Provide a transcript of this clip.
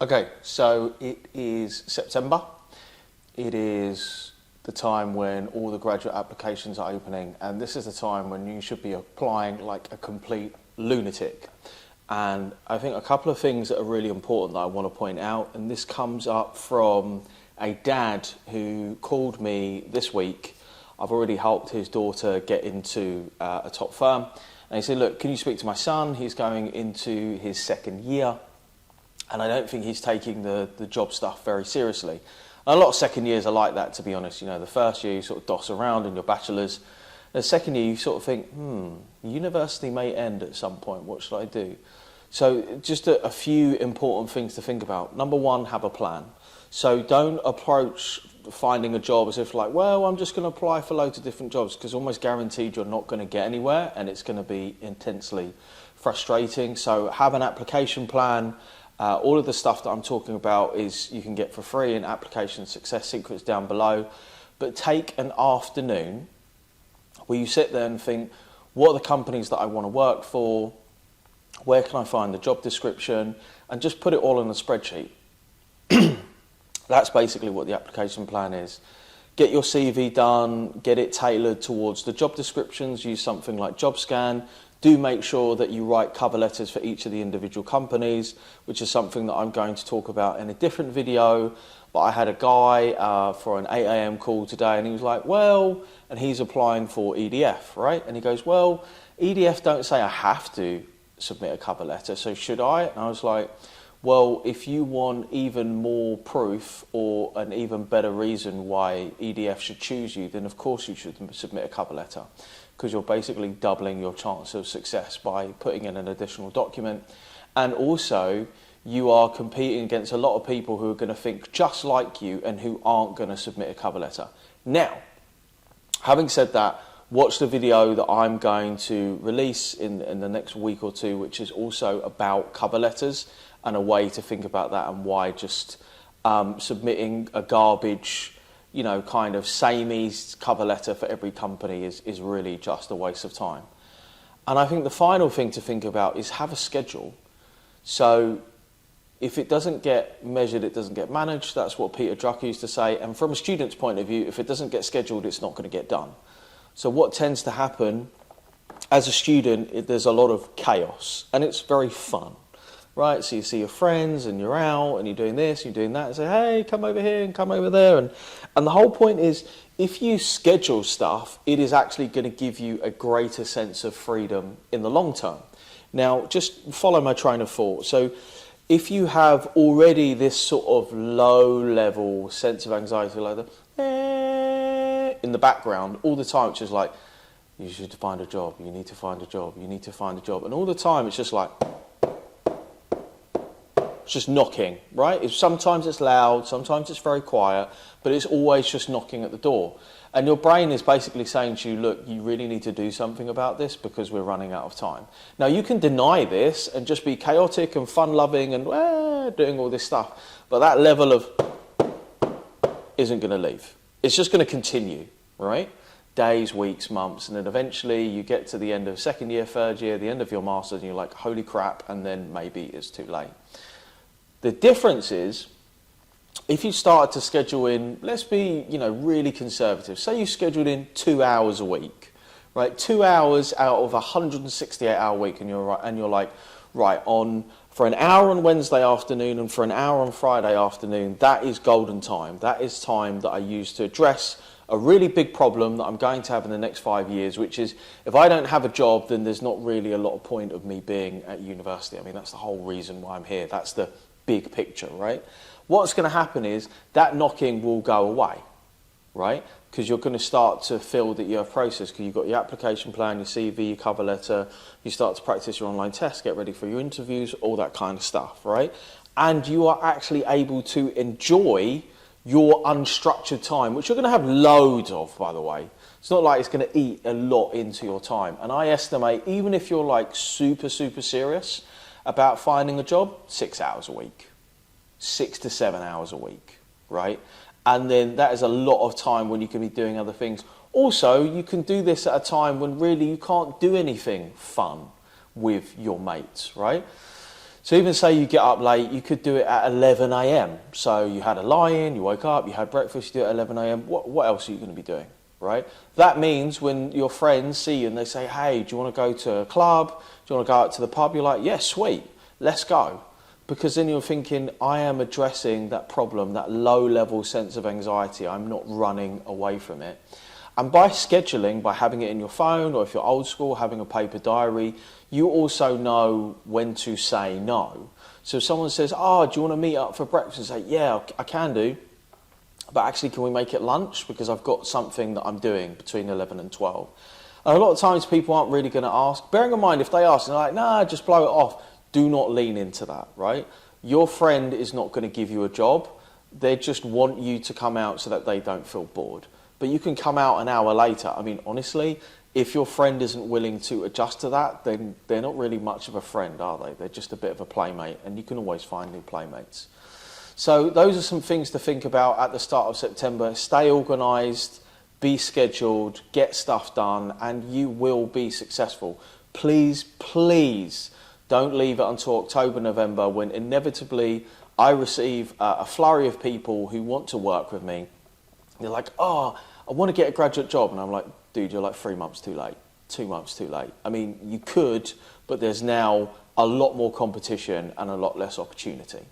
Okay, so it is September. It is the time when all the graduate applications are opening, and this is the time when you should be applying like a complete lunatic. And I think a couple of things that are really important that I want to point out, and this comes up from a dad who called me this week. I've already helped his daughter get into a top firm, and he said, look, can you speak to my son? He's going into his second year. And I don't think he's taking the job stuff very seriously. And a lot of second years are like that, to be honest. You know, the first year you sort of doss around in your bachelor's. The second year you sort of think, university may end at some point. What should I do? So just a few important things to think about. Number one, have a plan. So don't approach finding a job as if like, well, I'm just going to apply for loads of different jobs, because almost guaranteed you're not going to get anywhere and it's going to be intensely frustrating. So have an application plan. All of the stuff that I'm talking about is you can get for free in Application Success Secrets down below. But take an afternoon where you sit there and think, what are the companies that I want to work for? Where can I find the job description? And just put it all in a spreadsheet. That's basically what the application plan is. Get your CV done, get it tailored towards the job descriptions, use something like JobScan. Do make sure that you write cover letters for each of the individual companies, which is something that I'm going to talk about in a different video. But I had a guy for an 8 a.m. call today, and he was like, well, and he's applying for EDF, right? And he goes, well, EDF don't say I have to submit a cover letter, so should I? And I was like, well, if you want even more proof or an even better reason why EDF should choose you, then of course you should submit a cover letter, because you're basically doubling your chance of success by putting in an additional document. And also, you are competing against a lot of people who are going to think just like you and who aren't going to submit a cover letter. Now, having said that, watch the video that I'm going to release in the next week or two, which is also about cover letters and a way to think about that, and why just submitting a garbage, you know, kind of samey cover letter for every company is really just a waste of time. And I think the final thing to think about is have a schedule. So if it doesn't get measured, it doesn't get managed. That's what Peter Drucker used to say. And from a student's point of view, if it doesn't get scheduled, it's not going to get done. So what tends to happen as a student, there's a lot of chaos, and it's very fun. Right, so you see your friends and you're out and you're doing this, you're doing that, and say, hey, come over here and come over there. And the whole point is, if you schedule stuff, it is actually going to give you a greater sense of freedom in the long term. Now, just follow my train of thought. So if you have already this sort of low-level sense of anxiety, like the in the background all the time, which is like, you should find a job, you need to find a job, you need to find a job. And all the time, it's just like, just knocking, right? Sometimes it's loud, sometimes it's very quiet, but it's always just knocking at the door. And your brain is basically saying to you, look, you really need to do something about this because we're running out of time. Now, you can deny this and just be chaotic and fun-loving and doing all this stuff, but that level of isn't going to leave. It's just going to continue, right? Days, weeks, months, and then eventually you get to the end of second year, third year, the end of your master's, and you're like, holy crap, and then maybe it's too late. The difference is, if you start to schedule in, let's be, really conservative. Say you scheduled in 2 hours a week, right? 2 hours out of a 168-hour week, and you're like, right, for an hour on Wednesday afternoon and for an hour on Friday afternoon, that is golden time. That is time that I use to address a really big problem that I'm going to have in the next 5 years, which is, if I don't have a job, then there's not really a lot of point of me being at university. I mean, that's the whole reason why I'm here. That's the big picture, right? What's going to happen is that knocking will go away, right? Because you're going to start to feel that you have process, because you've got your application plan, your CV, your cover letter, you start to practice your online tests, get ready for your interviews, all that kind of stuff, right? And you are actually able to enjoy your unstructured time, which you're going to have loads of, by the way. It's not like it's going to eat a lot into your time. And I estimate, even if you're like super, super serious about finding a job, 6 hours a week, 6 to 7 hours a week, right? And then that is a lot of time when you can be doing other things. Also, you can do this at a time when really you can't do anything fun with your mates, right? So even say you get up late, you could do it at 11 a.m. So you had a lie-in, you woke up, you had breakfast, you do it at 11 a.m. What else are you going to be doing, right? That means when your friends see you and they say, hey, do you want to go to a club? Do you want to go out to the pub? You're like, yeah, sweet, let's go. Because then you're thinking, I am addressing that problem, that low-level sense of anxiety. I'm not running away from it. And by scheduling, by having it in your phone, or if you're old school, having a paper diary, you also know when to say no. So if someone says, oh, do you want to meet up for breakfast? Say, yeah, I can do. But actually, can we make it lunch? Because I've got something that I'm doing between 11 and 12. And a lot of times people aren't really going to ask. Bearing in mind, if they ask, and they're like, nah, just blow it off. Do not lean into that, right? Your friend is not going to give you a job. They just want you to come out so that they don't feel bored. But you can come out an hour later. I mean, honestly, if your friend isn't willing to adjust to that, then they're not really much of a friend, are they? They're just a bit of a playmate, and you can always find new playmates. So those are some things to think about at the start of September. Stay organised, be scheduled, get stuff done, and you will be successful. Please, please don't leave it until October, November, when inevitably I receive a flurry of people who want to work with me. They're like, oh, I want to get a graduate job. And I'm like, dude, you're like 3 months too late, 2 months too late. I mean, you could, but there's now a lot more competition and a lot less opportunity.